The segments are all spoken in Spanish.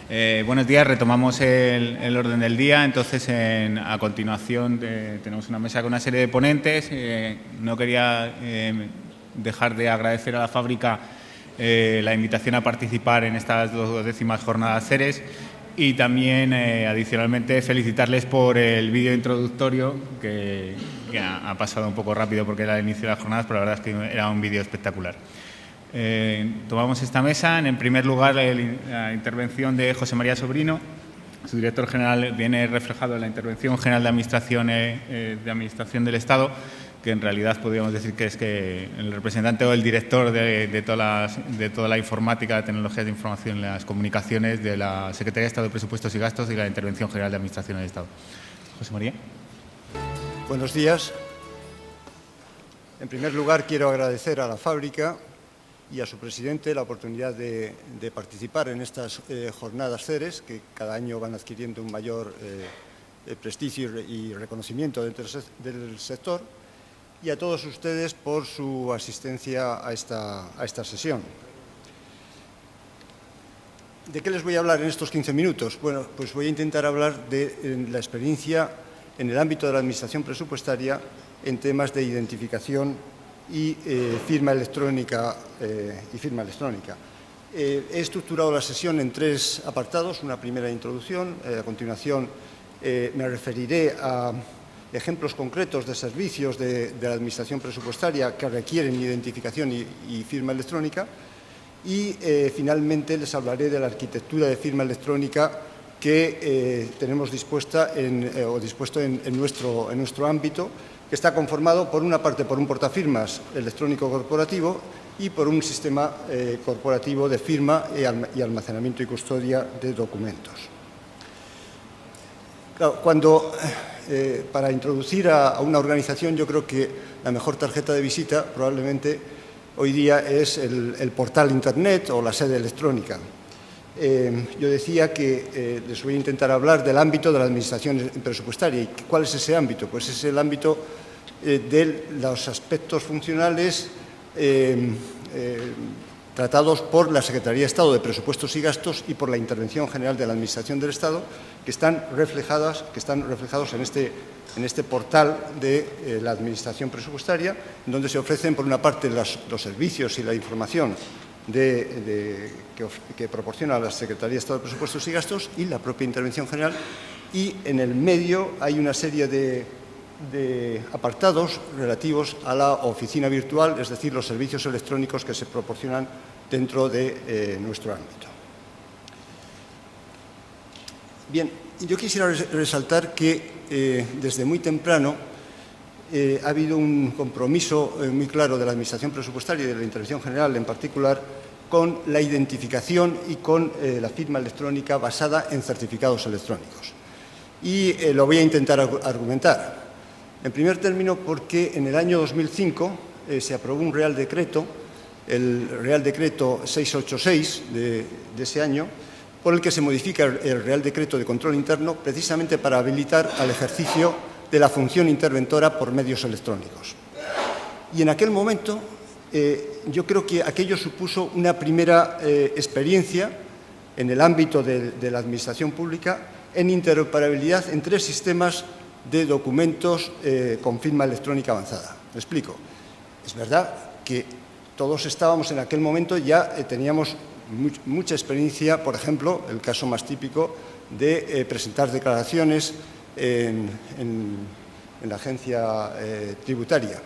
Buenos días, retomamos el orden del día. Entonces, a continuación tenemos una mesa con una serie de ponentes. No quería dejar de agradecer a la fábrica la invitación a participar en estas 12ª jornadas CERES y también, adicionalmente, felicitarles por el vídeo introductorio que ha pasado un poco rápido porque era el inicio de las jornadas, pero la verdad es que era un vídeo espectacular. Tomamos esta mesa. En primer lugar, la intervención de José María Sobrino. Su director general viene reflejado en la Intervención General de Administración del Estado, que en realidad podríamos decir que es que el representante o el director de toda la informática, de tecnologías de información y las comunicaciones de la Secretaría de Estado de Presupuestos y Gastos y la Intervención General de Administración del Estado. José María. Buenos días. En primer lugar, quiero agradecer a la fábrica y a su presidente la oportunidad de participar en estas jornadas CERES, que cada año van adquiriendo un mayor prestigio y reconocimiento dentro del sector, y a todos ustedes por su asistencia a esta sesión. ¿De qué les voy a hablar en estos 15 minutos? Bueno, pues voy a intentar hablar de la experiencia en el ámbito de la Administración presupuestaria en temas de identificación y firma electrónica. He estructurado la sesión en 3 apartados. Una primera introducción, a continuación me referiré a ejemplos concretos de servicios de la Administración presupuestaria que requieren identificación y firma electrónica y finalmente les hablaré de la arquitectura de firma electrónica que tenemos dispuesto en nuestro ámbito, que está conformado por una parte por un portafirmas electrónico corporativo y por un sistema corporativo de firma y almacenamiento y custodia de documentos. Claro, para introducir a una organización, yo creo que la mejor tarjeta de visita probablemente hoy día es el portal Internet o la sede electrónica. Yo decía que les voy a intentar hablar del ámbito de la Administración presupuestaria. ¿Y cuál es ese ámbito? Pues es el ámbito de los aspectos funcionales tratados por la Secretaría de Estado de Presupuestos y Gastos y por la Intervención General de la Administración del Estado, que están reflejados en este portal de la Administración presupuestaria, donde se ofrecen, por una parte, los servicios y la información que proporciona la Secretaría de Estado de Presupuestos y Gastos y la propia Intervención General, y en el medio hay una serie de apartados relativos a la oficina virtual, es decir, los servicios electrónicos que se proporcionan dentro de nuestro ámbito. Bien, yo quisiera resaltar que desde muy temprano ha habido un compromiso muy claro de la Administración presupuestaria y de la Intervención General en particular con la identificación y con la firma electrónica basada en certificados electrónicos. Y lo voy a intentar argumentar. En primer término, porque en el año 2005 se aprobó un Real Decreto, el Real Decreto 686 de ese año, por el que se modifica el Real Decreto de Control Interno precisamente para habilitar al ejercicio de la función interventora por medios electrónicos. Y en aquel momento yo creo que aquello supuso una primera experiencia en el ámbito de la Administración pública en interoperabilidad en 3 sistemas de documentos con firma electrónica avanzada. Me explico. Es verdad que todos estábamos en aquel momento, ya teníamos mucha experiencia, por ejemplo, el caso más típico de presentar declaraciones en la agencia tributaria.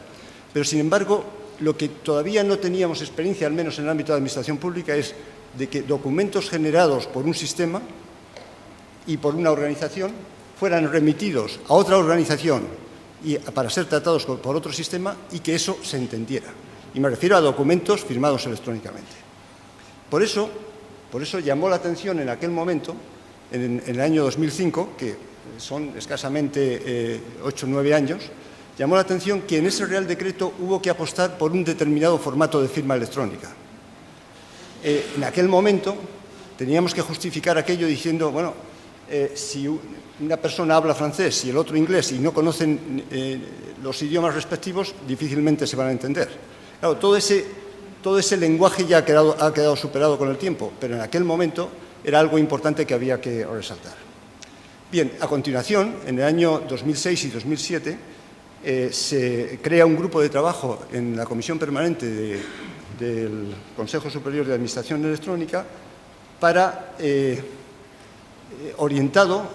Pero, sin embargo, lo que todavía no teníamos experiencia, al menos en el ámbito de la Administración pública, es de que documentos generados por un sistema y por una organización fueran remitidos a otra organización para ser tratados por otro sistema y que eso se entendiera. Y me refiero a documentos firmados electrónicamente. Por eso llamó la atención en aquel momento, en el año 2005, que son escasamente 8 o 9 años, llamó la atención que en ese Real Decreto hubo que apostar por un determinado formato de firma electrónica. En aquel momento teníamos que justificar aquello diciendo, bueno, si una persona habla francés y el otro inglés y no conocen los idiomas respectivos, difícilmente se van a entender. Claro, todo ese lenguaje ya ha quedado superado con el tiempo, pero en aquel momento era algo importante que había que resaltar. Bien, a continuación, en el año 2006 y 2007, se crea un grupo de trabajo en la Comisión Permanente del Consejo Superior de Administración Electrónica orientado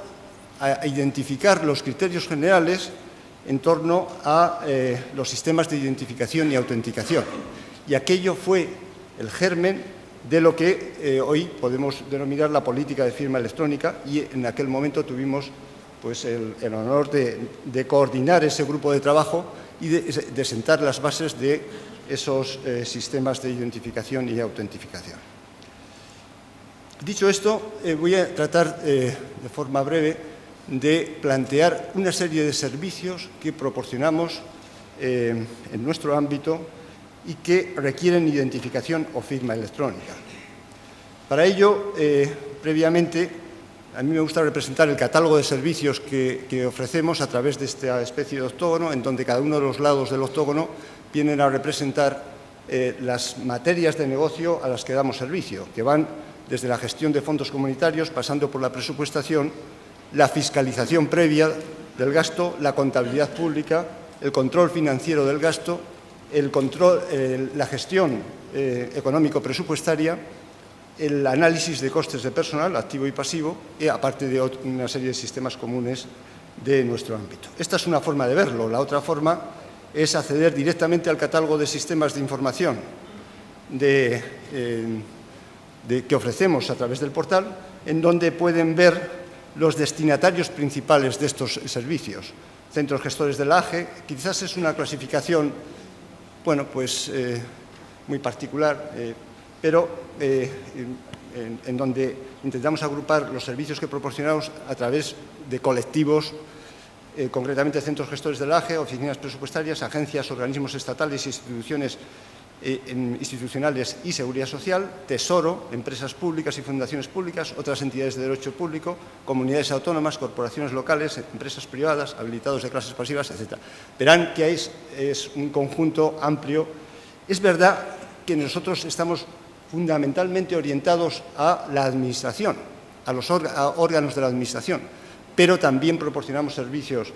a identificar los criterios generales en torno a los sistemas de identificación y autenticación. Y aquello fue el germen de lo que hoy podemos denominar la política de firma electrónica, y en aquel momento tuvimos pues, el honor de coordinar ese grupo de trabajo y de sentar las bases de esos sistemas de identificación y autentificación. Dicho esto, voy a tratar de forma breve de plantear una serie de servicios que proporcionamos en nuestro ámbito y que requieren identificación o firma electrónica. Para ello, previamente, a mí me gusta representar el catálogo de servicios que ofrecemos a través de esta especie de octógono, en donde cada uno de los lados del octógono vienen a representar las materias de negocio a las que damos servicio, que van desde la gestión de fondos comunitarios, pasando por la presupuestación, la fiscalización previa del gasto, la contabilidad pública, el control financiero del gasto, la gestión económico-presupuestaria, el análisis de costes de personal, activo y pasivo, y aparte de una serie de sistemas comunes de nuestro ámbito. Esta es una forma de verlo. La otra forma es acceder directamente al catálogo de sistemas de información que ofrecemos a través del portal, en donde pueden ver los destinatarios principales de estos servicios. Centros gestores de la AGE, quizás es una clasificación, bueno, pues muy particular, pero en donde intentamos agrupar los servicios que proporcionamos a través de colectivos, concretamente centros gestores de la AGE, oficinas presupuestarias, agencias, organismos estatales, instituciones institucionales y seguridad social, Tesoro, empresas públicas y fundaciones públicas, otras entidades de derecho público, comunidades autónomas, corporaciones locales, empresas privadas, habilitados de clases pasivas, etc. Verán que es un conjunto amplio. Es verdad que nosotros estamos fundamentalmente orientados a la administración, a los órganos de la administración, pero también proporcionamos servicios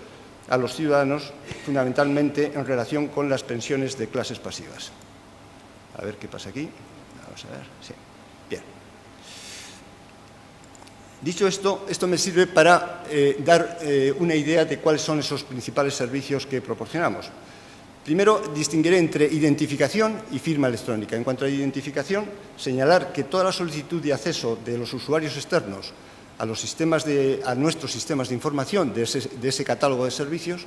a los ciudadanos, fundamentalmente en relación con las pensiones de clases pasivas. A ver qué pasa aquí. Vamos a ver. Sí. Bien. Dicho esto, esto me sirve para dar una idea de cuáles son esos principales servicios que proporcionamos. Primero, distinguiré entre identificación y firma electrónica. En cuanto a identificación, señalar que toda la solicitud de acceso de los usuarios externos a nuestros sistemas de información de ese catálogo de servicios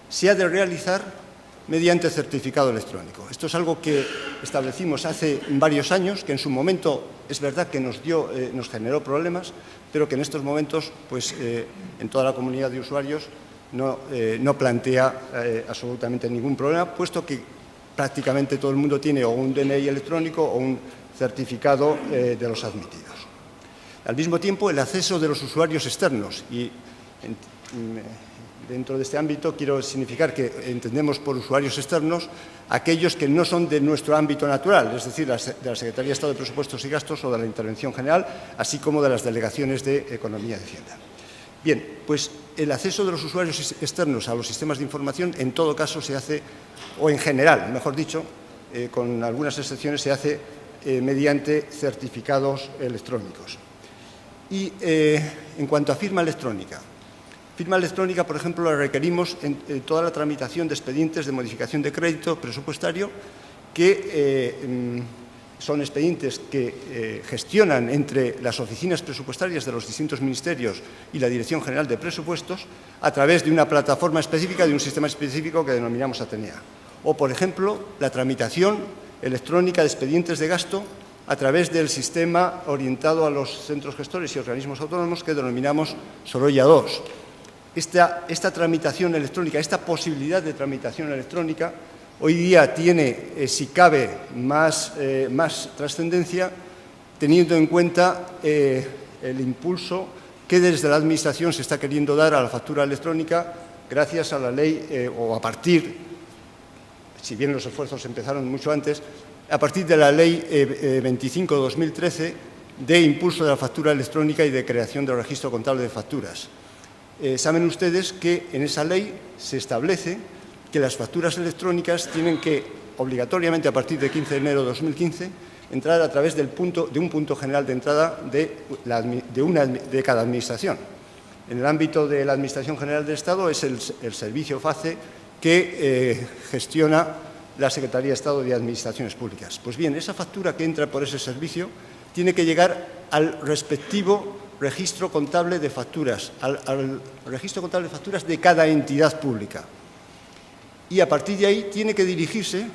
se ha de realizar mediante certificado electrónico. Esto es algo que establecimos hace varios años, que en su momento es verdad que nos generó problemas, pero que en estos momentos, pues, en toda la comunidad de usuarios no plantea absolutamente ningún problema, puesto que prácticamente todo el mundo tiene o un DNI electrónico o un certificado de los admitidos. Al mismo tiempo, el acceso de los usuarios externos y dentro de este ámbito quiero significar que entendemos por usuarios externos aquellos que no son de nuestro ámbito natural, es decir, de la Secretaría de Estado de Presupuestos y Gastos o de la Intervención General, así como de las delegaciones de Economía y Hacienda. Bien, pues el acceso de los usuarios externos a los sistemas de información en todo caso se hace, o en general, mejor dicho, con algunas excepciones, se hace mediante certificados electrónicos. Y en cuanto a firma electrónica, por ejemplo, la requerimos en toda la tramitación de expedientes de modificación de crédito presupuestario, que son expedientes que gestionan entre las oficinas presupuestarias de los distintos ministerios y la Dirección General de Presupuestos a través de una plataforma específica, de un sistema específico que denominamos Atenea. O, por ejemplo, la tramitación electrónica de expedientes de gasto a través del sistema orientado a los centros gestores y organismos autónomos que denominamos Sorolla 2. Esta tramitación electrónica, esta posibilidad de tramitación electrónica, hoy día tiene, si cabe, más trascendencia, teniendo en cuenta el impulso que desde la Administración se está queriendo dar a la factura electrónica gracias a la ley, o a partir, si bien los esfuerzos empezaron mucho antes, a partir de la Ley 25/2013 de impulso de la factura electrónica y de creación del registro contable de facturas. Saben ustedes que en esa ley se establece que las facturas electrónicas tienen que, obligatoriamente a partir del 15 de enero de 2015, entrar a través de un punto general de entrada de cada administración. En el ámbito de la Administración General del Estado es el servicio FACE que gestiona la Secretaría de Estado de Administraciones Públicas. Pues bien, esa factura que entra por ese servicio tiene que llegar al respectivo registro contable de facturas, al registro contable de facturas de cada entidad pública. Y a partir de ahí tiene que dirigirse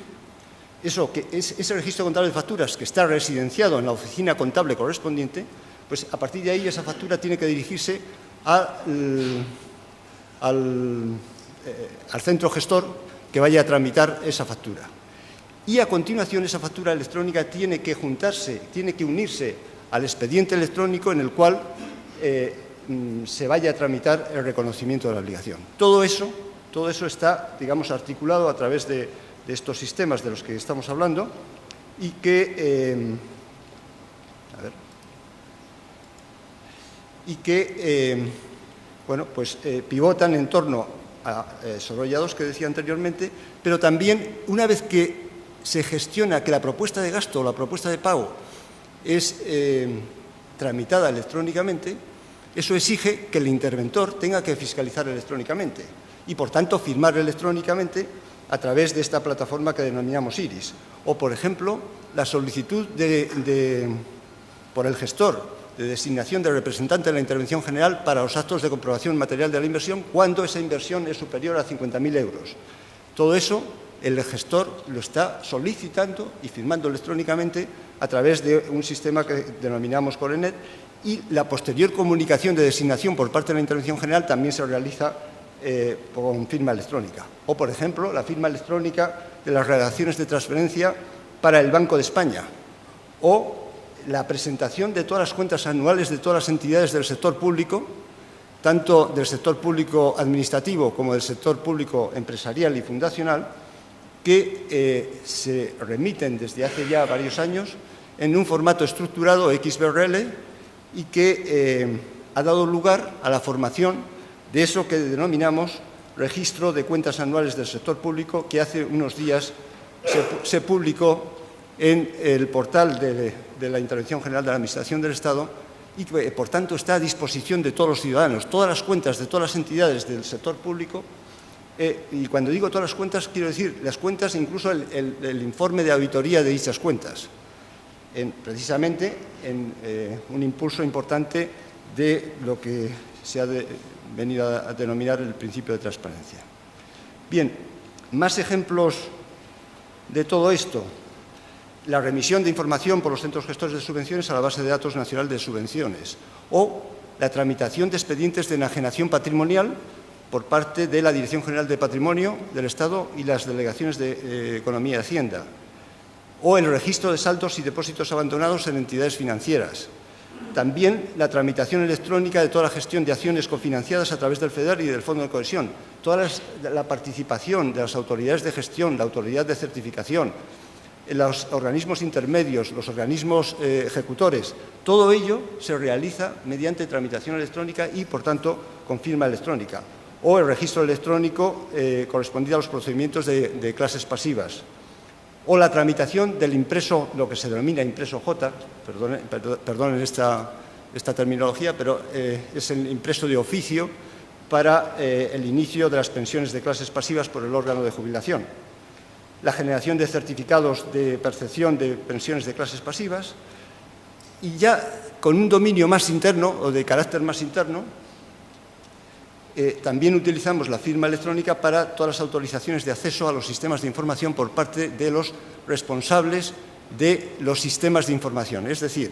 ese registro contable de facturas que está residenciado en la oficina contable correspondiente, pues a partir de ahí esa factura tiene que dirigirse al centro gestor que vaya a tramitar esa factura. Y a continuación esa factura electrónica tiene que unirse al expediente electrónico en el cual se vaya a tramitar el reconocimiento de la obligación. Todo eso está, digamos, articulado a través de estos sistemas de los que estamos hablando y que, pivotan en torno a Sorolla II, que decía anteriormente, pero también una vez que se gestiona que la propuesta de gasto o la propuesta de pago es tramitada electrónicamente, eso exige que el interventor tenga que fiscalizar electrónicamente y, por tanto, firmar electrónicamente a través de esta plataforma que denominamos IRIS. O, por ejemplo, la solicitud por el gestor de designación de representante de la intervención general para los actos de comprobación material de la inversión cuando esa inversión es superior a 50.000 euros. Todo eso el gestor lo está solicitando y firmando electrónicamente a través de un sistema que denominamos CoreNet, y la posterior comunicación de designación por parte de la intervención general también se realiza con firma electrónica. O, por ejemplo, la firma electrónica de las redacciones de transferencia para el Banco de España, o la presentación de todas las cuentas anuales de todas las entidades del sector público, tanto del sector público administrativo como del sector público empresarial y fundacional, que se remiten desde hace ya varios años en un formato estructurado XBRL y que ha dado lugar a la formación de eso que denominamos registro de cuentas anuales del sector público, que hace unos días se publicó en el portal de la Intervención General de la Administración del Estado y que, por tanto, está a disposición de todos los ciudadanos. Todas las cuentas de todas las entidades del sector público, y cuando digo todas las cuentas, quiero decir las cuentas e incluso el informe de auditoría de dichas cuentas, precisamente en un impulso importante de lo que se ha venido a denominar el principio de transparencia. Bien, más ejemplos de todo esto. La remisión de información por los centros gestores de subvenciones a la base de datos nacional de subvenciones, o la tramitación de expedientes de enajenación patrimonial por parte de la Dirección General de Patrimonio del Estado y las delegaciones de Economía y Hacienda, o el registro de saldos y depósitos abandonados en entidades financieras. También la tramitación electrónica de toda la gestión de acciones cofinanciadas a través del FEDER y del Fondo de Cohesión, toda la participación de las autoridades de gestión, la autoridad de certificación, los organismos intermedios, los organismos ejecutores, todo ello se realiza mediante tramitación electrónica y, por tanto, con firma electrónica. O el registro electrónico correspondiente a los procedimientos de clases pasivas. O la tramitación del impreso, lo que se denomina impreso J, perdonen esta terminología, pero es el impreso de oficio para el inicio de las pensiones de clases pasivas por el órgano de jubilación. La generación de certificados de percepción de pensiones de clases pasivas, y ya con un dominio más interno o de carácter más interno, también utilizamos la firma electrónica para todas las autorizaciones de acceso a los sistemas de información por parte de los responsables de los sistemas de información. Es decir,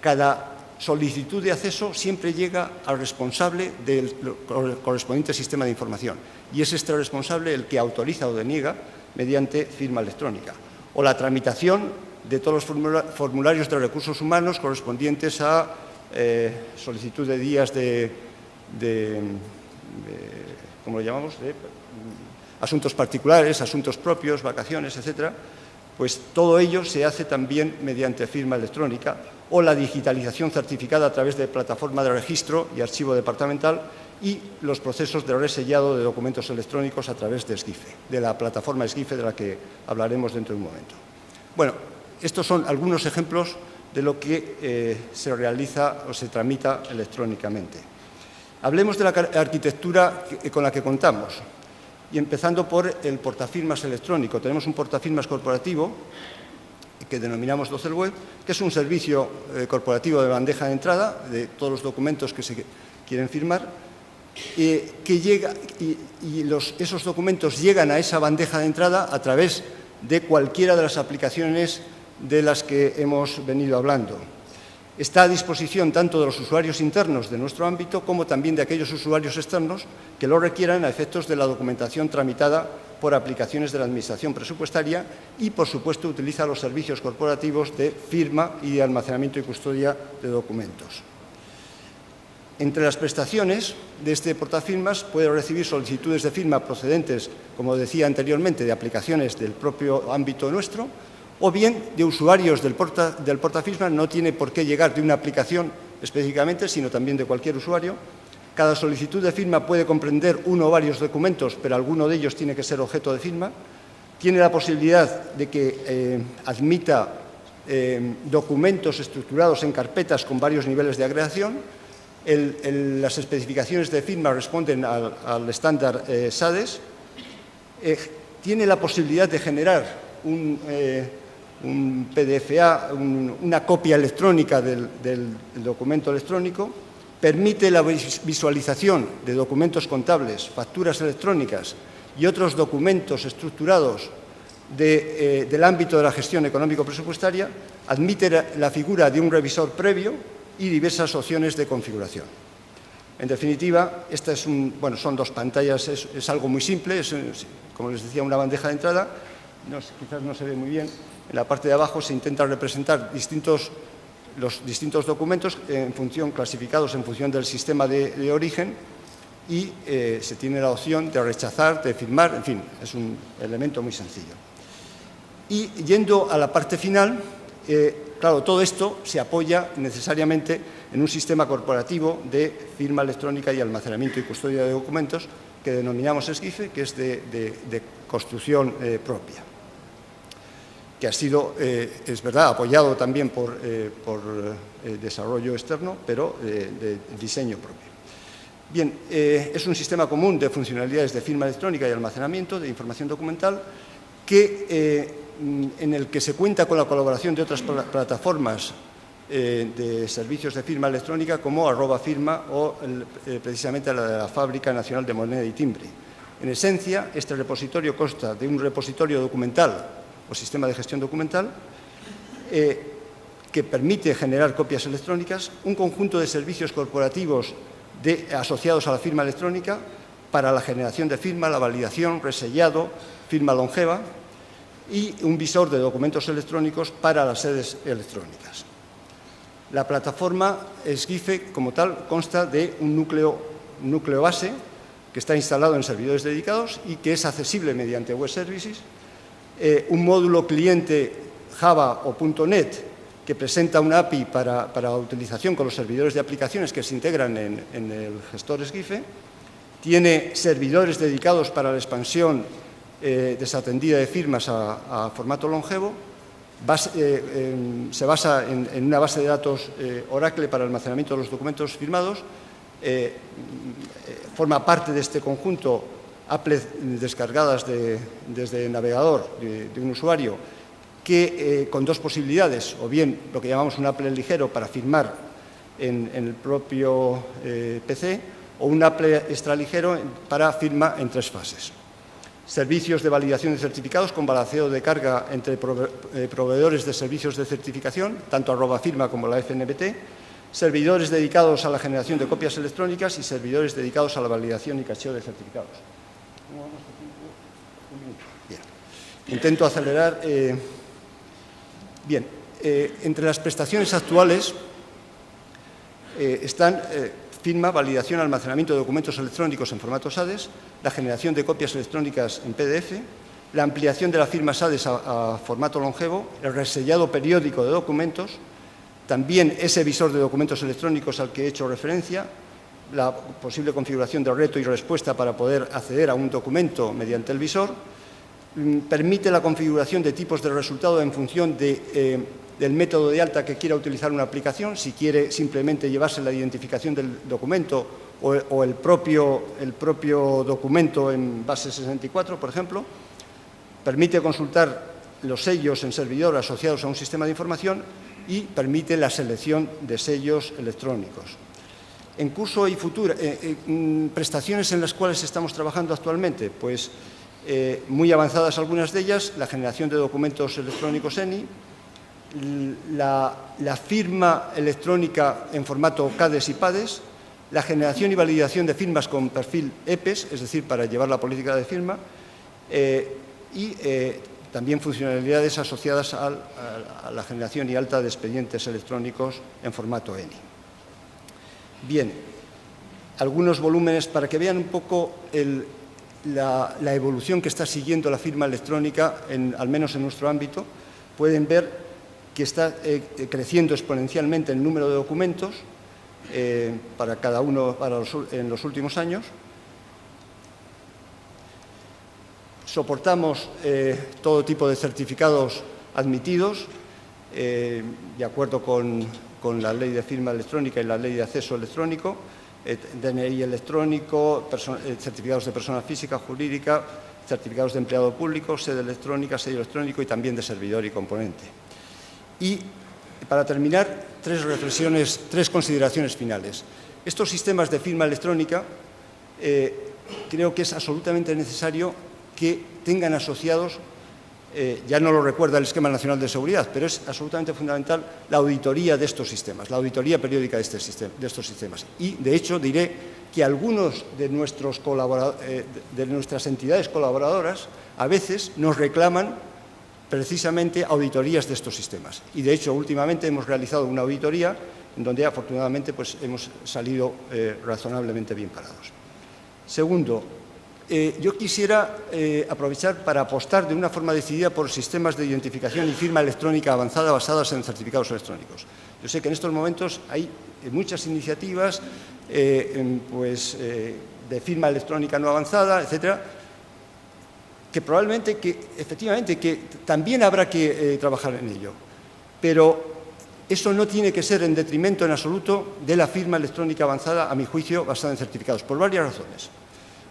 cada solicitud de acceso siempre llega al responsable del correspondiente sistema de información, y es este responsable el que autoriza o deniega mediante firma electrónica. O la tramitación de todos los formularios de recursos humanos correspondientes a solicitud de días ¿cómo lo llamamos?, de asuntos particulares, asuntos propios, vacaciones, etcétera, pues todo ello se hace también mediante firma electrónica o la digitalización certificada a través de plataforma de registro y archivo departamental y los procesos de resellado de documentos electrónicos a través de Esgife, de la plataforma Esgife de la que hablaremos dentro de un momento. Bueno, estos son algunos ejemplos de lo que se realiza o se tramita electrónicamente. Hablemos de la arquitectura con la que contamos, y empezando por el portafirmas electrónico. Tenemos un portafirmas corporativo que denominamos Docelweb, que es un servicio corporativo de bandeja de entrada de todos los documentos que se quieren firmar, esos documentos llegan a esa bandeja de entrada a través de cualquiera de las aplicaciones de las que hemos venido hablando. Está a disposición tanto de los usuarios internos de nuestro ámbito como también de aquellos usuarios externos que lo requieran a efectos de la documentación tramitada por aplicaciones de la Administración presupuestaria y, por supuesto, utiliza los servicios corporativos de firma y de almacenamiento y custodia de documentos. Entre las prestaciones de este portafirmas puede recibir solicitudes de firma procedentes, como decía anteriormente, de aplicaciones del propio ámbito nuestro, o bien de usuarios del portafirmas. No tiene por qué llegar de una aplicación específicamente, sino también de cualquier usuario. Cada solicitud de firma puede comprender uno o varios documentos, pero alguno de ellos tiene que ser objeto de firma. Tiene la posibilidad de que admita documentos estructurados en carpetas con varios niveles de agregación. Las especificaciones de firma responden al estándar SADES. Tiene la posibilidad de generar un PDFA, una copia electrónica del documento electrónico. Permite la visualización de documentos contables, facturas electrónicas y otros documentos estructurados del ámbito de la gestión económico-presupuestaria. Admite la figura de un revisor previo y diversas opciones de configuración. En definitiva, son dos pantallas, es algo muy simple, como les decía, una bandeja de entrada. Quizás no se ve muy bien. En la parte de abajo se intenta representar los distintos documentos clasificados en función del sistema de origen y se tiene la opción de rechazar, de firmar, en fin, es un elemento muy sencillo. Y yendo a la parte final, claro, todo esto se apoya necesariamente en un sistema corporativo de firma electrónica y almacenamiento y custodia de documentos que denominamos Esgife, que es de construcción propia, que ha sido, es verdad, apoyado también por desarrollo externo, pero de diseño propio. Bien, es un sistema común de funcionalidades de firma electrónica y almacenamiento de información documental en el que se cuenta con la colaboración de otras plataformas de servicios de firma electrónica como @firma o precisamente la de la Fábrica Nacional de Moneda y Timbre. En esencia, este repositorio consta de un repositorio documental o sistema de gestión documental que permite generar copias electrónicas, un conjunto de servicios corporativos asociados a la firma electrónica para la generación de firma, la validación, resellado, firma longeva y un visor de documentos electrónicos para las sedes electrónicas. La plataforma Esgife, como tal, consta de un núcleo base que está instalado en servidores dedicados y que es accesible mediante web services, un módulo cliente Java o .NET que presenta una API para utilización con los servidores de aplicaciones que se integran en el gestor Esgife, tiene servidores dedicados para la expansión desatendida de firmas a formato longevo, se basa en una base de datos Oracle para el almacenamiento de los documentos firmados, forma parte de este conjunto applets descargadas desde el navegador de un usuario que con dos posibilidades, o bien lo que llamamos un applet ligero para firmar en el propio PC o un applet extraligero para firma en 3 fases. Servicios de validación de certificados con balanceo de carga entre proveedores de servicios de certificación, tanto @firma como la FNBT, servidores dedicados a la generación de copias electrónicas y servidores dedicados a la validación y cacheo de certificados. Bien. Intento acelerar. Bien, entre las prestaciones actuales están firma, validación, almacenamiento de documentos electrónicos en formato SADES, la generación de copias electrónicas en PDF, la ampliación de la firma SADES a formato longevo, el resellado periódico de documentos, también ese visor de documentos electrónicos al que he hecho referencia, la posible configuración de reto y respuesta para poder acceder a un documento mediante el visor, permite la configuración de tipos de resultado en función del método de alta que quiera utilizar una aplicación, si quiere simplemente llevarse la identificación del documento o el propio documento en base 64, por ejemplo. Permite consultar los sellos en servidor asociados a un sistema de información y permite la selección de sellos electrónicos. En curso y futuro, prestaciones en las cuales estamos trabajando actualmente, pues muy avanzadas algunas de ellas, la generación de documentos electrónicos ENI, la firma electrónica en formato CADES y PADES, la generación y validación de firmas con perfil EPES, es decir, para llevar la política de firma, y también funcionalidades asociadas a la generación y alta de expedientes electrónicos en formato ENI. Bien, algunos volúmenes para que vean un poco la evolución que está siguiendo la firma electrónica, al menos en nuestro ámbito. Pueden ver que está creciendo exponencialmente el número de documentos para cada uno en los últimos años. Soportamos todo tipo de certificados admitidos, de acuerdo con la ley de firma electrónica y la ley de acceso electrónico, DNI electrónico, certificados de persona física, jurídica, certificados de empleado público, sede electrónica, sello electrónico y también de servidor y componente. Y para terminar, tres consideraciones finales. Estos sistemas de firma electrónica creo que es absolutamente necesario que tengan asociados, ya no lo recuerda el Esquema Nacional de Seguridad, pero es absolutamente fundamental la auditoría de estos sistemas, la auditoría periódica de estos sistemas. Y, de hecho, diré que algunos de nuestras entidades colaboradoras a veces nos reclaman precisamente auditorías de estos sistemas. Y, de hecho, últimamente hemos realizado una auditoría en donde, afortunadamente, pues, hemos salido razonablemente bien parados. Segundo, yo quisiera aprovechar para apostar de una forma decidida por sistemas de identificación y firma electrónica avanzada basadas en certificados electrónicos. Yo sé que en estos momentos hay muchas iniciativas de firma electrónica no avanzada, etcétera, que probablemente, efectivamente, que también habrá que trabajar en ello. Pero eso no tiene que ser en detrimento en absoluto de la firma electrónica avanzada, a mi juicio, basada en certificados, por varias razones.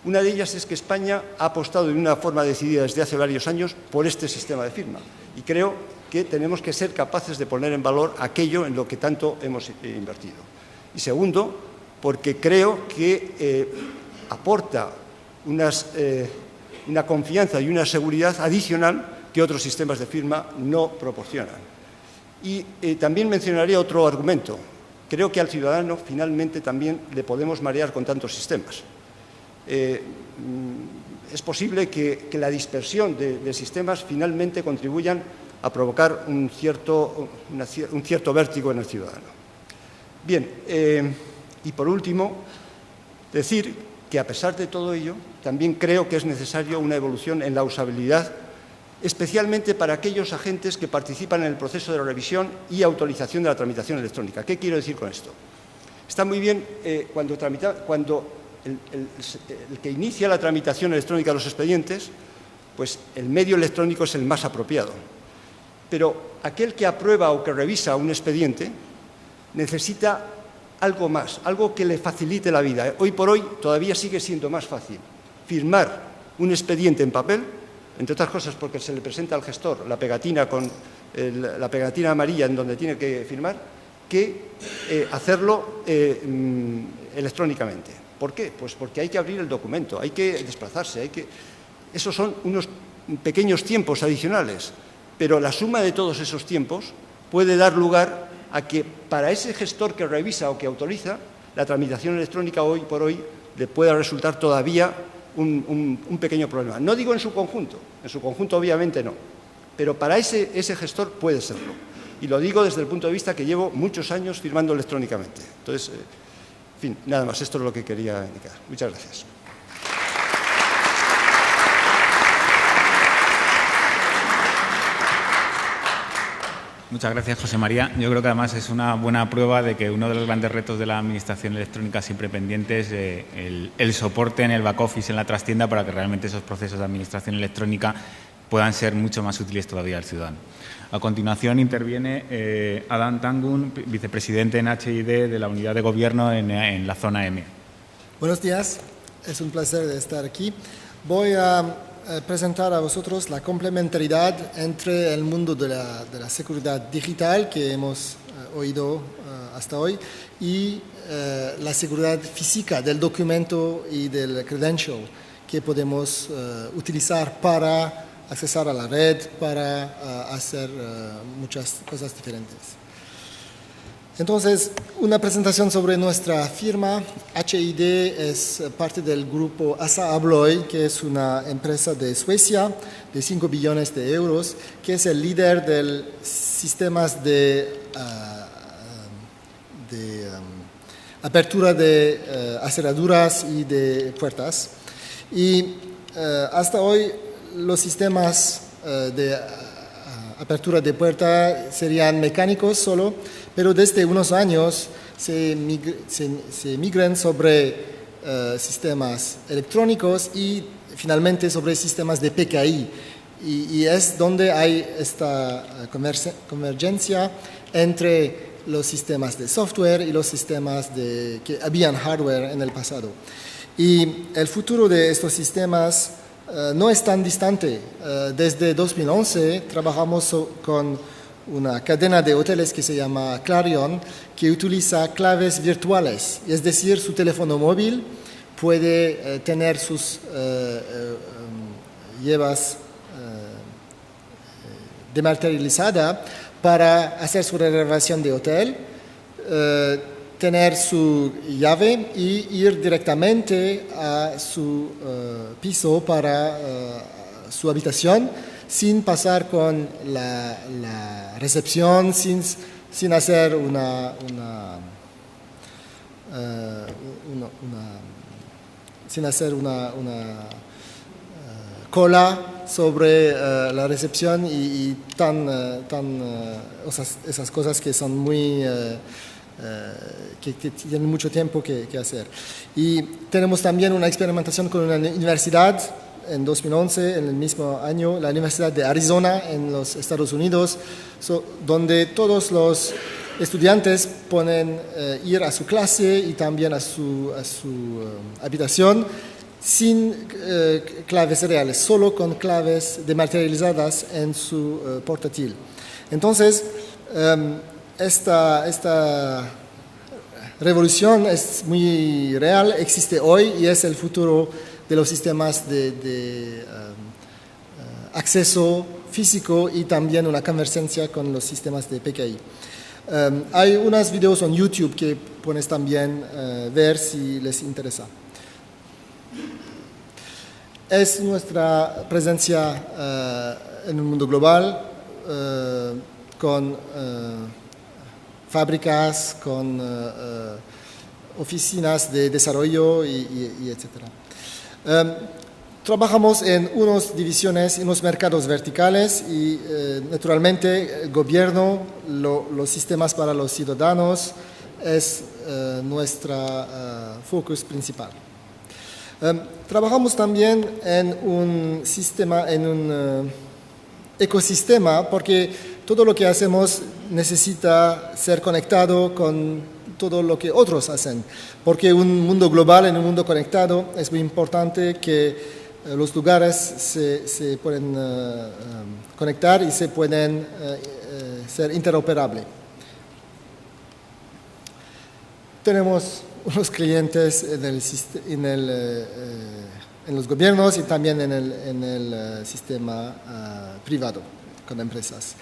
Una de ellas es que España ha apostado de una forma decidida desde hace varios años por este sistema de firma y creo que tenemos que ser capaces de poner en valor aquello en lo que tanto hemos invertido. Y segundo, porque creo que aporta una confianza y una seguridad adicional que otros sistemas de firma no proporcionan. Y también mencionaré otro argumento. Creo que al ciudadano finalmente también le podemos marear con tantos sistemas. Es posible que la dispersión de sistemas finalmente contribuyan a provocar un cierto vértigo en el ciudadano. Bien, y por último, decir que a pesar de todo ello, también creo que es necesario una evolución en la usabilidad, especialmente para aquellos agentes que participan en el proceso de revisión y autorización de la tramitación electrónica. ¿Qué quiero decir con esto? Está muy bien cuando el que inicia la tramitación electrónica de los expedientes, pues el medio electrónico es el más apropiado. Pero aquel que aprueba o que revisa un expediente necesita algo más, algo que le facilite la vida. Hoy por hoy todavía sigue siendo más fácil firmar un expediente en papel, entre otras cosas porque se le presenta al gestor la pegatina la pegatina amarilla en donde tiene que firmar, que hacerlo electrónicamente. ¿Por qué? Pues porque hay que abrir el documento, hay que desplazarse, esos son unos pequeños tiempos adicionales, pero la suma de todos esos tiempos puede dar lugar a que para ese gestor que revisa o que autoriza, la tramitación electrónica hoy por hoy le pueda resultar todavía un pequeño problema. No digo en su conjunto obviamente no, pero para ese gestor puede serlo. Y lo digo desde el punto de vista que llevo muchos años firmando electrónicamente. Entonces, en fin, nada más, esto es lo que quería indicar. Muchas gracias. Muchas gracias, José María. Yo creo que además es una buena prueba de que uno de los grandes retos de la administración electrónica siempre pendiente es el soporte en el back office, en la trastienda, para que realmente esos procesos de administración electrónica puedan ser mucho más útiles todavía al ciudadano. A continuación interviene Adam Tangun, vicepresidente en HID de la Unidad de Gobierno en la zona M. Buenos días, es un placer estar aquí. Voy a presentar a vosotros la complementariedad entre el mundo de la seguridad digital que hemos oído hasta hoy y la seguridad física del documento y del credential que podemos utilizar para accesar a la red, para hacer muchas cosas diferentes. Entonces, una presentación sobre nuestra firma. HID es parte del grupo ASSA ABLOY, que es una empresa de Suecia de 5 billones de euros, que es el líder de sistemas de apertura de cerraduras y de puertas. Y hasta hoy los sistemas de apertura de puerta serían mecánicos solo, pero desde unos años se migran sobre sistemas electrónicos y finalmente sobre sistemas de PKI. Y es donde hay esta convergencia entre los sistemas de software y los sistemas que habían hardware en el pasado. Y el futuro de estos sistemas no es tan distante. Desde 2011 trabajamos con una cadena de hoteles que se llama Clarion, que utiliza claves virtuales, es decir, su teléfono móvil puede tener sus llaves dematerializada para hacer su reservación de hotel, tener su llave y ir directamente a su piso para su habitación sin pasar con la recepción, sin hacer una cola sobre la recepción y esas cosas que son muy que tienen mucho tiempo que hacer. Y tenemos también una experimentación con una universidad en 2011, en el mismo año, la Universidad de Arizona en los Estados Unidos, donde todos los estudiantes pueden ir a su clase y también a su habitación sin claves reales, solo con claves dematerializadas en su portátil. Entonces, esta revolución es muy real, existe hoy y es el futuro de los sistemas de acceso físico y también una convergencia con los sistemas de PKI. Hay unos videos en YouTube que puedes también ver si les interesa. Es nuestra presencia en el mundo global con fábricas, con oficinas de desarrollo y etcétera. Trabajamos en unas divisiones, en unos mercados verticales y naturalmente el gobierno, los sistemas para los ciudadanos es nuestro focus principal. Trabajamos también en un sistema, en un ecosistema, porque todo lo que hacemos necesita ser conectado con todo lo que otros hacen, porque un mundo global, en un mundo conectado, es muy importante que los lugares se pueden conectar y se pueden ser interoperables. Tenemos unos clientes en los gobiernos y también en el sistema privado con empresas.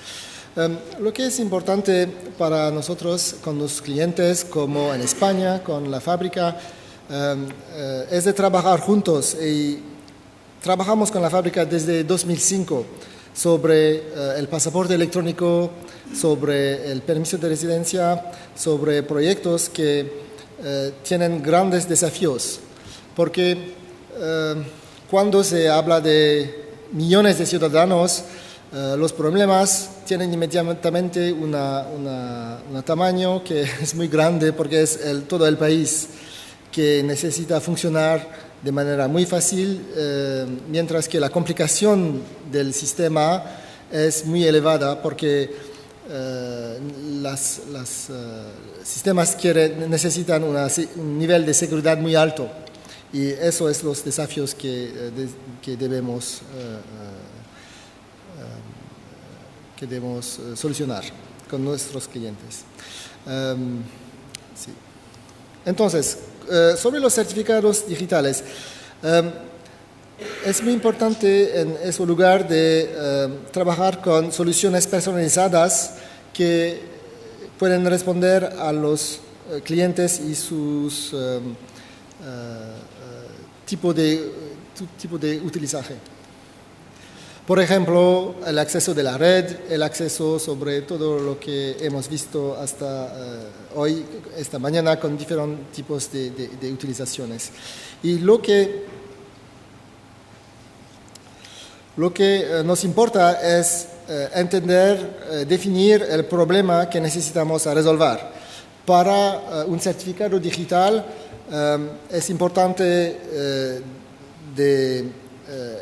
Lo que es importante para nosotros con los clientes, como en España, con la fábrica, es de trabajar juntos. Y trabajamos con la fábrica desde 2005 sobre el pasaporte electrónico, sobre el permiso de residencia, sobre proyectos que tienen grandes desafíos. Porque cuando se habla de millones de ciudadanos, los problemas tienen inmediatamente un tamaño que es muy grande porque es todo el país que necesita funcionar de manera muy fácil, mientras que la complicación del sistema es muy elevada porque los sistemas necesitan un nivel de seguridad muy alto y eso es los desafíos que debemos solucionar con nuestros clientes. Sí. Entonces, sobre los certificados digitales, es muy importante en ese lugar de trabajar con soluciones personalizadas que pueden responder a los clientes y sus tipo de utilizaje. Por ejemplo, el acceso de la red, el acceso sobre todo lo que hemos visto hasta hoy, esta mañana, con diferentes tipos de utilizaciones. Y lo que nos importa es entender, definir el problema que necesitamos resolver. Para un certificado digital es importante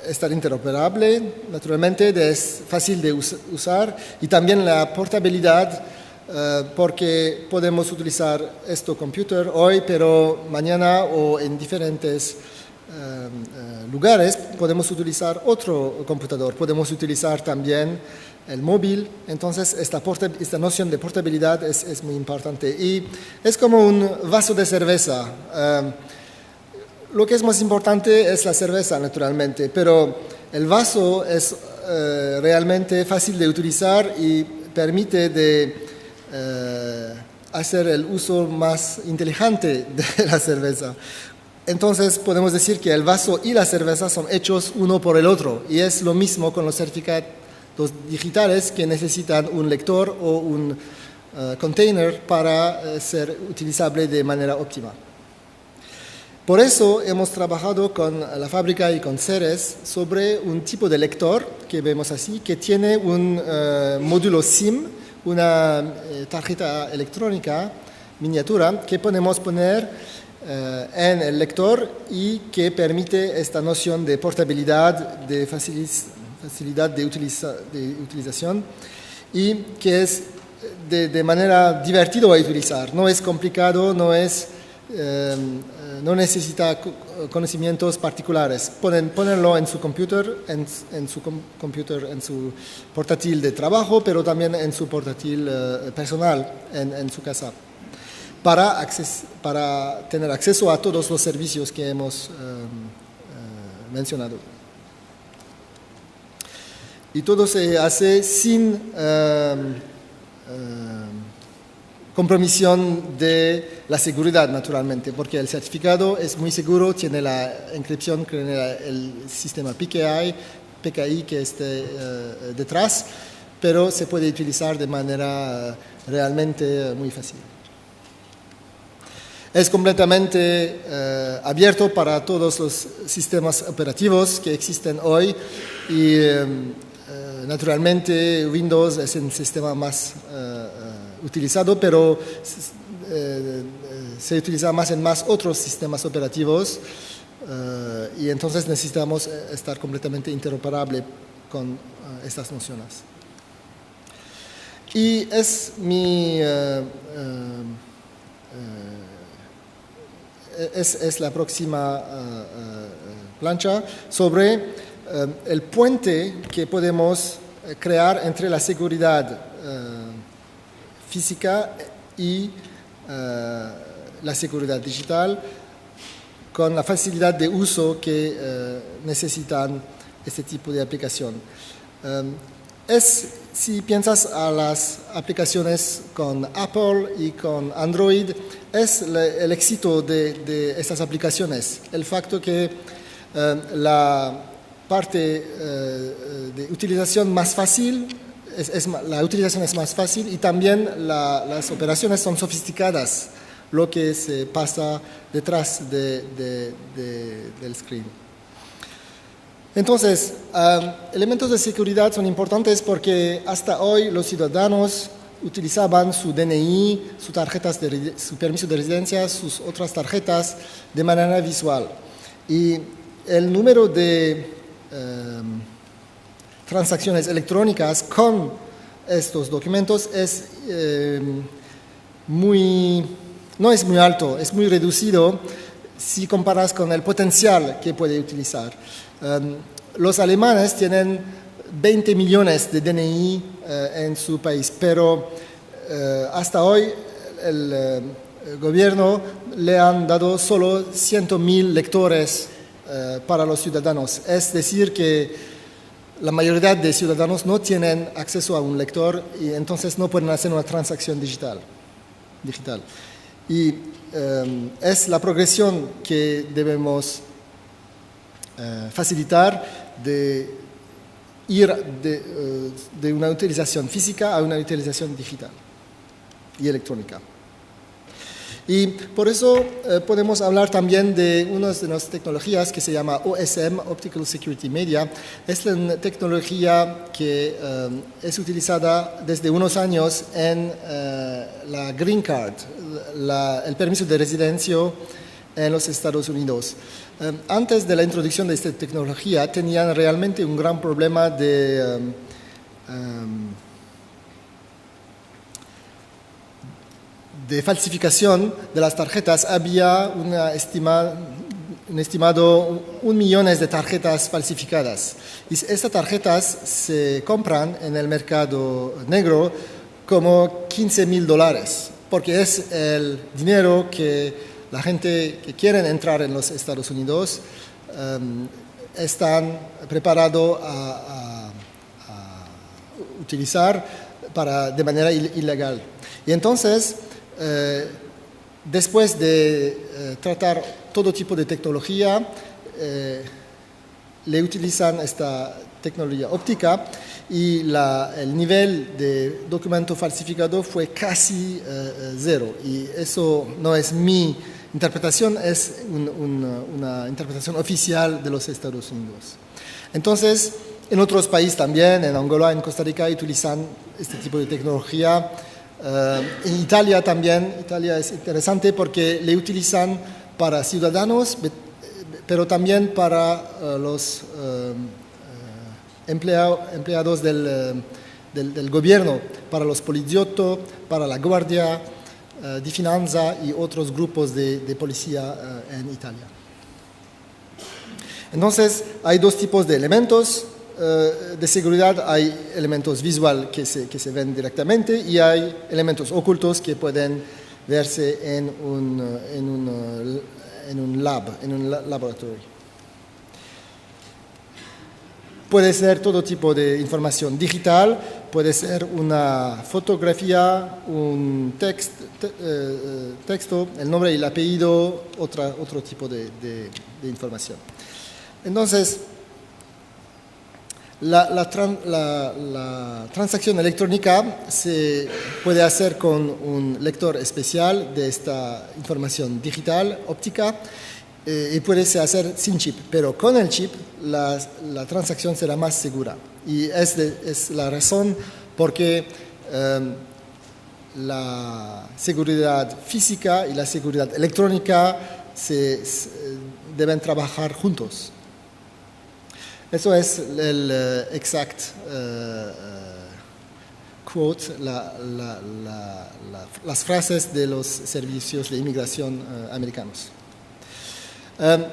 estar interoperable, naturalmente, es fácil de usar y también la portabilidad, porque podemos utilizar este computer hoy, pero mañana o en diferentes lugares podemos utilizar otro computador, podemos utilizar también el móvil. Entonces esta noción de portabilidad es muy importante y es como un vaso de cerveza. Lo que es más importante es la cerveza, naturalmente, pero el vaso es realmente fácil de utilizar y permite hacer el uso más inteligente de la cerveza. Entonces podemos decir que el vaso y la cerveza son hechos uno por el otro y es lo mismo con los certificados digitales que necesitan un lector o un container para ser utilizable de manera óptima. Por eso hemos trabajado con la fábrica y con Ceres sobre un tipo de lector que vemos así, que tiene un módulo SIM, una tarjeta electrónica miniatura que podemos poner en el lector y que permite esta noción de portabilidad, de facilidad de utilización y que es de manera divertida a utilizar. No es complicado, no necesita conocimientos particulares. Ponerlo en su computer, en su portátil de trabajo, pero también en su portátil personal, en su casa, para tener acceso a todos los servicios que hemos mencionado. Y todo se hace sin compromisión de la seguridad, naturalmente, porque el certificado es muy seguro, tiene la encripción, tiene el sistema PKI que esté detrás, pero se puede utilizar de manera realmente muy fácil. Es completamente abierto para todos los sistemas operativos que existen hoy y naturalmente Windows es el sistema más utilizado, pero se utiliza más en más otros sistemas operativos y entonces necesitamos estar completamente interoperable con estas nociones. Y es es la próxima plancha sobre el puente que podemos crear entre la seguridad física y la seguridad digital con la facilidad de uso que necesitan este tipo de aplicación. Si piensas a las aplicaciones con Apple y con Android, es el éxito de estas aplicaciones, el facto que la parte de utilización más fácil, la utilización es más fácil y también las operaciones son sofisticadas, lo que se pasa detrás del screen. Entonces, elementos de seguridad son importantes porque hasta hoy los ciudadanos utilizaban su DNI, su permiso de residencia, sus otras tarjetas de manera visual. Y el número de transacciones electrónicas con estos documentos no es muy alto, es muy reducido si comparas con el potencial que puede utilizar. Los alemanes tienen 20 millones de DNI en su país, pero hasta hoy el gobierno le han dado solo 100.000 lectores para los ciudadanos. Es decir, que la mayoría de ciudadanos no tienen acceso a un lector y entonces no pueden hacer una transacción digital. Y es la progresión que debemos facilitar de ir de una utilización física a una utilización digital y electrónica. Y por eso podemos hablar también de una de las tecnologías que se llama OSM, Optical Security Media. Es una tecnología que es utilizada desde unos años en la Green Card, el permiso de residencia en los Estados Unidos. Antes de la introducción de esta tecnología tenían realmente un gran problema de falsificación de las tarjetas. Había un estimado 1 millón de tarjetas falsificadas. Y estas tarjetas se compran en el mercado negro como $15,000, porque es el dinero que la gente que quiere entrar en los Estados Unidos están preparados a utilizar de manera ilegal. Y entonces, después de tratar todo tipo de tecnología, le utilizan esta tecnología óptica y el nivel de documento falsificado fue casi cero. Y eso no es mi interpretación, es una interpretación oficial de los Estados Unidos. Entonces, en otros países también, en Angola, en Costa Rica, utilizan este tipo de tecnología. En Italia también. Italia es interesante porque le utilizan para ciudadanos, pero también para los empleados del gobierno, para los poliziotti, para la guardia de finanza y otros grupos de policía en Italia. Entonces, hay dos tipos de elementos de seguridad. Hay elementos visuales que se ven directamente y hay elementos ocultos que pueden verse en un laboratorio. Puede ser todo tipo de información digital, puede ser una fotografía, un texto, el nombre y el apellido, otro tipo de información. Entonces, la transacción electrónica se puede hacer con un lector especial de esta información digital, óptica, y puede hacer sin chip, pero con el chip la transacción será más segura. Y es la razón por qué la seguridad física y la seguridad electrónica deben trabajar juntos. Eso es el exact quote, las frases de los servicios de inmigración americanos. La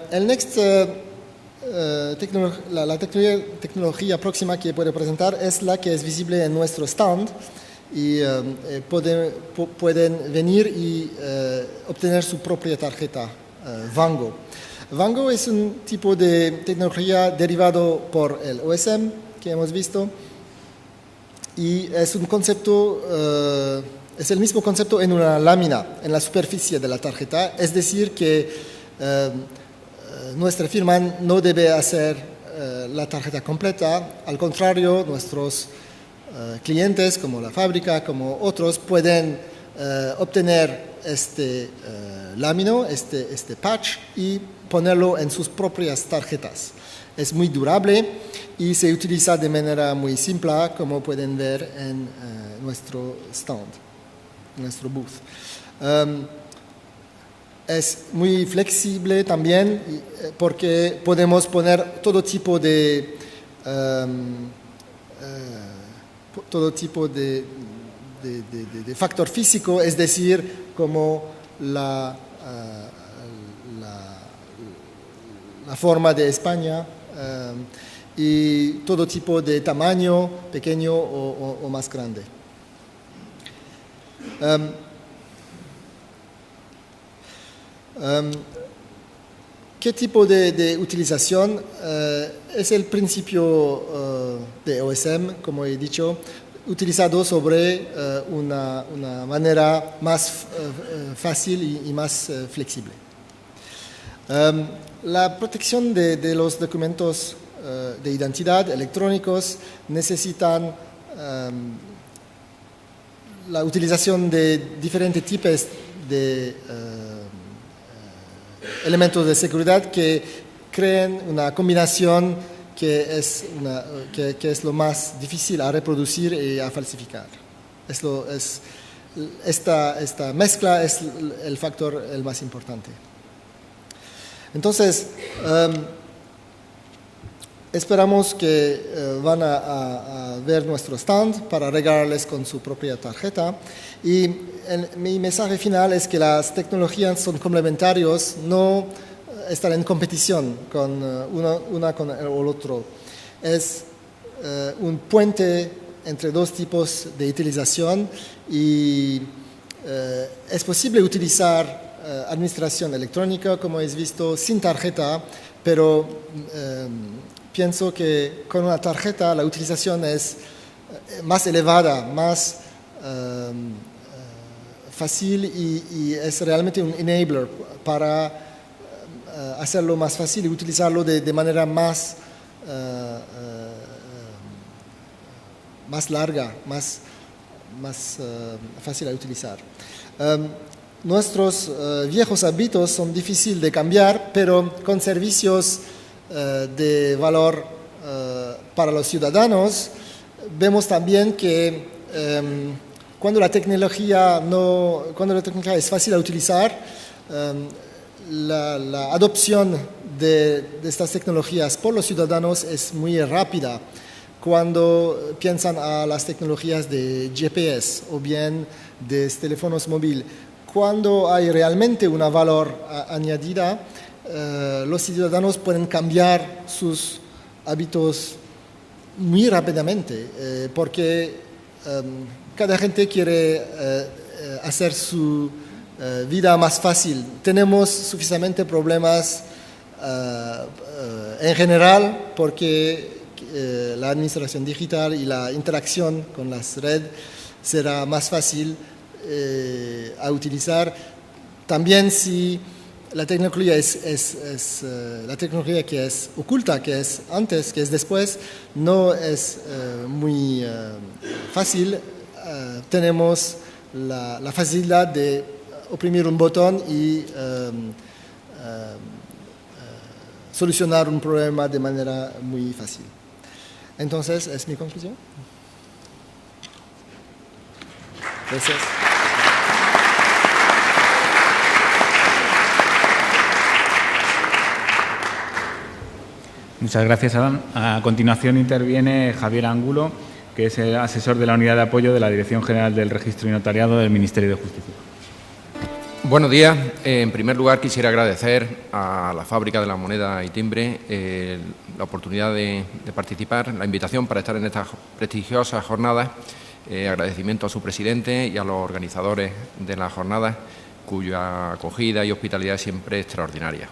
tecnología próxima que puedo presentar es la que es visible en nuestro stand y pueden venir y obtener su propia tarjeta Vango. Vango es un tipo de tecnología derivado por el OSM que hemos visto y es un concepto, es el mismo concepto en una lámina en la superficie de la tarjeta, es decir que nuestra firma no debe hacer la tarjeta completa, al contrario, nuestros clientes como la fábrica, como otros, pueden obtener este lámina, este patch, y ponerlo en sus propias tarjetas. Es muy durable y se utiliza de manera muy simple, como pueden ver en nuestro stand, nuestro booth. Es muy flexible también porque podemos poner todo tipo de factor físico, es decir, como la forma de España y todo tipo de tamaño, pequeño o más grande. ¿Qué tipo de utilización? Es el principio de OSM, como he dicho, utilizado sobre una manera más fácil y más flexible. La protección de los documentos de identidad electrónicos necesitan la utilización de diferentes tipos de elementos de seguridad que creen una combinación que es lo más difícil a reproducir y a falsificar. Esta mezcla es el factor el más importante. Entonces, esperamos que van a ver nuestro stand para regalarles con su propia tarjeta. Y mi mensaje final es que las tecnologías son complementarios, no están en competición con una con el otro. Es un puente entre dos tipos de utilización y es posible utilizar administración electrónica, como habéis visto, sin tarjeta, pero pienso que con una tarjeta la utilización es más elevada, más fácil y es realmente un enabler para hacerlo más fácil y utilizarlo de manera más larga, más fácil de utilizar. Nuestros viejos hábitos son difíciles de cambiar, pero con servicios de valor para los ciudadanos, vemos también que cuando la tecnología es fácil de utilizar, la adopción de estas tecnologías por los ciudadanos es muy rápida. Cuando piensan a las tecnologías de GPS o bien de teléfonos móviles, cuando hay realmente un valor añadida, los ciudadanos pueden cambiar sus hábitos muy rápidamente, porque cada gente quiere hacer su vida más fácil. Tenemos suficientemente problemas en general porque la administración digital y la interacción con las redes será más fácil a utilizar. También si la tecnología la tecnología que es oculta, que es antes, que es después, no es muy fácil. Tenemos la facilidad de oprimir un botón y solucionar un problema de manera muy fácil. Entonces, es mi conclusión. Gracias. Muchas gracias, Adán. A continuación interviene Javier Angulo, que es el asesor de la Unidad de Apoyo de la Dirección General del Registro y Notariado del Ministerio de Justicia. Buenos días. En primer lugar, quisiera agradecer a la Fábrica de la Moneda y Timbre la oportunidad de participar, la invitación para estar en estas prestigiosas jornadas. Agradecimiento a su presidente y a los organizadores de las jornadas, cuya acogida y hospitalidad es siempre extraordinaria.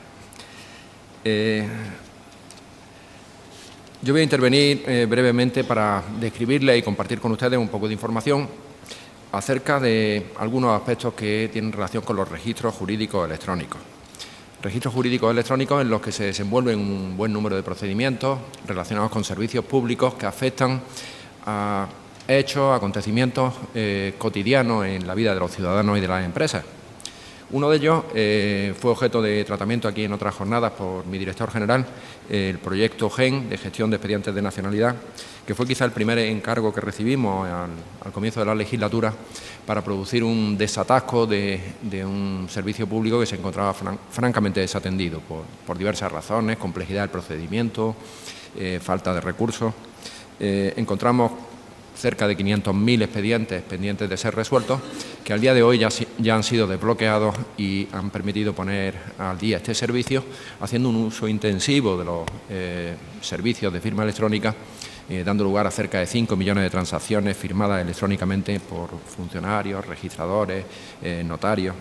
Yo voy a intervenir brevemente para describirle y compartir con ustedes un poco de información acerca de algunos aspectos que tienen relación con los registros jurídicos electrónicos. Registros jurídicos electrónicos en los que se desenvuelven un buen número de procedimientos relacionados con servicios públicos que afectan a hechos, acontecimientos cotidianos en la vida de los ciudadanos y de las empresas. Uno de ellos fue objeto de tratamiento aquí en otras jornadas por mi director general, el proyecto GEN de gestión de expedientes de nacionalidad, que fue quizá el primer encargo que recibimos al comienzo de la legislatura para producir un desatasco de un servicio público que se encontraba francamente desatendido por diversas razones: complejidad del procedimiento, falta de recursos. Encontramos cerca de 500.000 expedientes pendientes de ser resueltos, que al día de hoy ya han sido desbloqueados y han permitido poner al día este servicio, haciendo un uso intensivo de los servicios de firma electrónica, dando lugar a cerca de 5 millones de transacciones firmadas electrónicamente por funcionarios, registradores, notarios.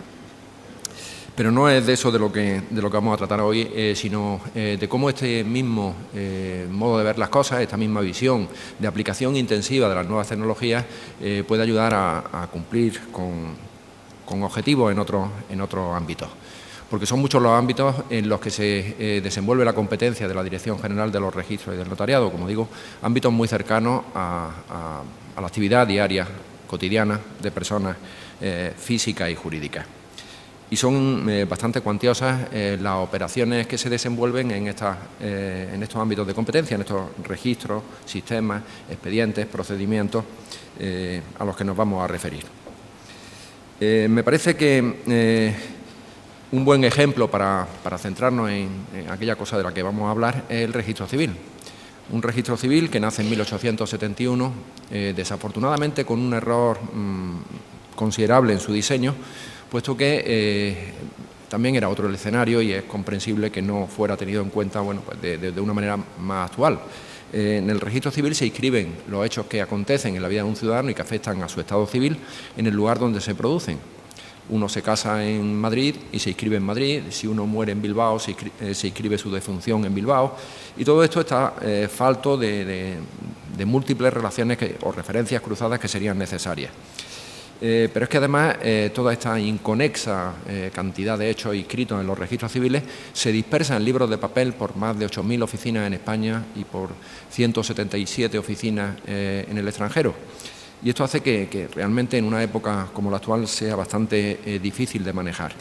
Pero no es de eso de lo que vamos a tratar hoy, sino de cómo este mismo modo de ver las cosas, esta misma visión de aplicación intensiva de las nuevas tecnologías puede ayudar a cumplir con objetivos en otros ámbitos. Porque son muchos los ámbitos en los que se desenvuelve la competencia de la Dirección General de los Registros y del Notariado, como digo, ámbitos muy cercanos a la actividad diaria, cotidiana, de personas físicas y jurídicas. Y son bastante cuantiosas las operaciones que se desenvuelven en estos ámbitos de competencia, en estos registros, sistemas, expedientes, procedimientos a los que nos vamos a referir. Me parece que un buen ejemplo para centrarnos en aquella cosa de la que vamos a hablar es el registro civil. Un registro civil que nace en 1871, desafortunadamente con un error considerable en su diseño, puesto que también era otro el escenario y es comprensible que no fuera tenido en cuenta, bueno, pues de una manera más actual. En el registro civil se inscriben los hechos que acontecen en la vida de un ciudadano y que afectan a su estado civil en el lugar donde se producen. Uno se casa en Madrid y se inscribe en Madrid; si uno muere en Bilbao, se inscribe su defunción en Bilbao, y todo esto está falto de múltiples relaciones o referencias cruzadas que serían necesarias. Pero es que además toda esta inconexa cantidad de hechos inscritos en los registros civiles se dispersa en libros de papel por más de 8.000 oficinas en España y por 177 oficinas en el extranjero. Y esto hace que realmente en una época como la actual sea bastante difícil de manejar.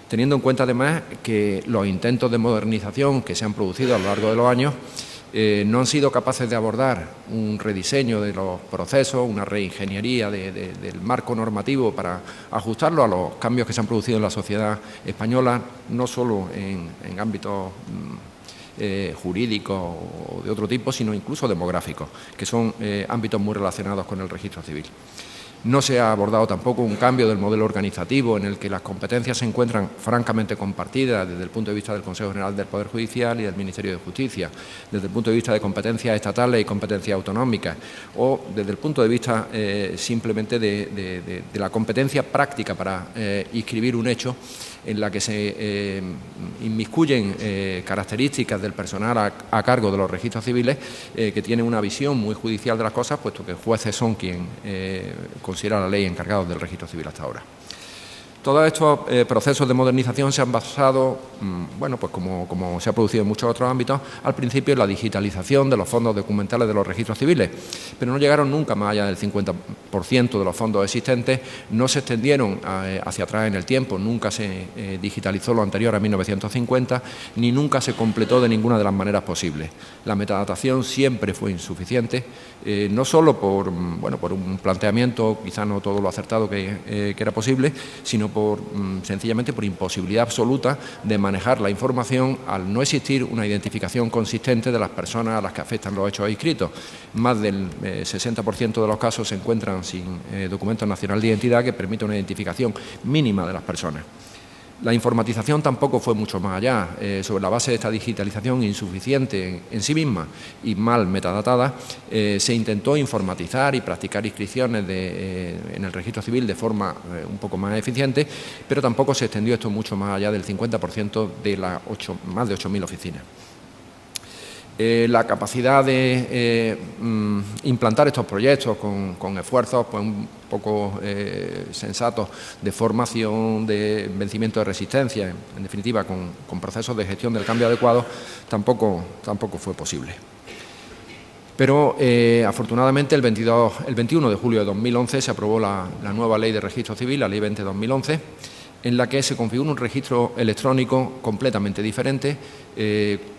Teniendo en cuenta además que los intentos de modernización que se han producido a lo largo de los años no han sido capaces de abordar un rediseño de los procesos, una reingeniería del marco normativo para ajustarlo a los cambios que se han producido en la sociedad española, no solo en ámbitos jurídicos o de otro tipo, sino incluso demográficos, que son ámbitos muy relacionados con el registro civil. No se ha abordado tampoco un cambio del modelo organizativo en el que las competencias se encuentran francamente compartidas desde el punto de vista del Consejo General del Poder Judicial y del Ministerio de Justicia, desde el punto de vista de competencias estatales y competencias autonómicas, o desde el punto de vista simplemente de la competencia práctica para inscribir un hecho, en la que se inmiscuyen características del personal a cargo de los registros civiles que tienen una visión muy judicial de las cosas, puesto que jueces son quien considera la ley encargados del registro civil hasta ahora. Todos estos procesos de modernización se han basado, bueno, pues como se ha producido en muchos otros ámbitos, al principio en la digitalización de los fondos documentales de los registros civiles, pero no llegaron nunca más allá del 50% de los fondos existentes, no se extendieron hacia atrás en el tiempo, nunca se digitalizó lo anterior a 1950, ni nunca se completó de ninguna de las maneras posibles. La metadatación siempre fue insuficiente, no solo por un planteamiento, quizá no todo lo acertado que era posible, sino sencillamente por imposibilidad absoluta de manejar la información al no existir una identificación consistente de las personas a las que afectan los hechos inscritos. Más del 60% de los casos se encuentran sin documento nacional de identidad que permite una identificación mínima de las personas. La informatización tampoco fue mucho más allá. Sobre la base de esta digitalización insuficiente en sí misma y mal metadatada, se intentó informatizar y practicar inscripciones en el registro civil de forma un poco más eficiente, pero tampoco se extendió esto mucho más allá del 50% de las más de 8.000 oficinas. La capacidad de implantar estos proyectos con esfuerzos pues un poco sensatos de formación, de vencimiento de resistencia, en definitiva con procesos de gestión del cambio adecuados, tampoco fue posible. Pero afortunadamente el 21 de julio de 2011 se aprobó la nueva Ley de Registro Civil, la Ley 20/2011, en la que se configura un registro electrónico completamente diferente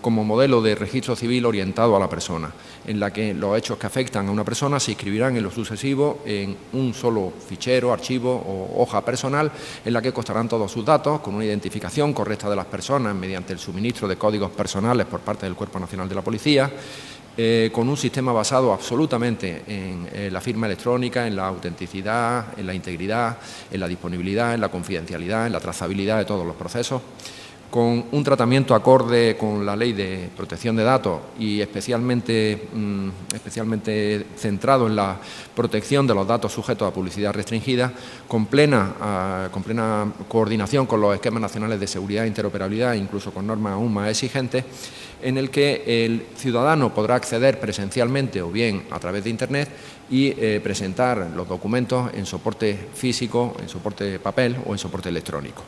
como modelo de registro civil orientado a la persona, en la que los hechos que afectan a una persona se inscribirán en lo sucesivo en un solo fichero, archivo o hoja personal, en la que constarán todos sus datos, con una identificación correcta de las personas mediante el suministro de códigos personales por parte del Cuerpo Nacional de la Policía, con un sistema basado absolutamente en la firma electrónica, en la autenticidad, en la integridad, en la disponibilidad, en la confidencialidad, en la trazabilidad de todos los procesos, con un tratamiento acorde con la Ley de Protección de Datos y especialmente centrado en la protección de los datos sujetos a publicidad restringida, con plena coordinación con los esquemas nacionales de seguridad e interoperabilidad, incluso con normas aún más exigentes, en el que el ciudadano podrá acceder presencialmente o bien a través de Internet y presentar los documentos en soporte físico, en soporte papel o en soporte electrónico.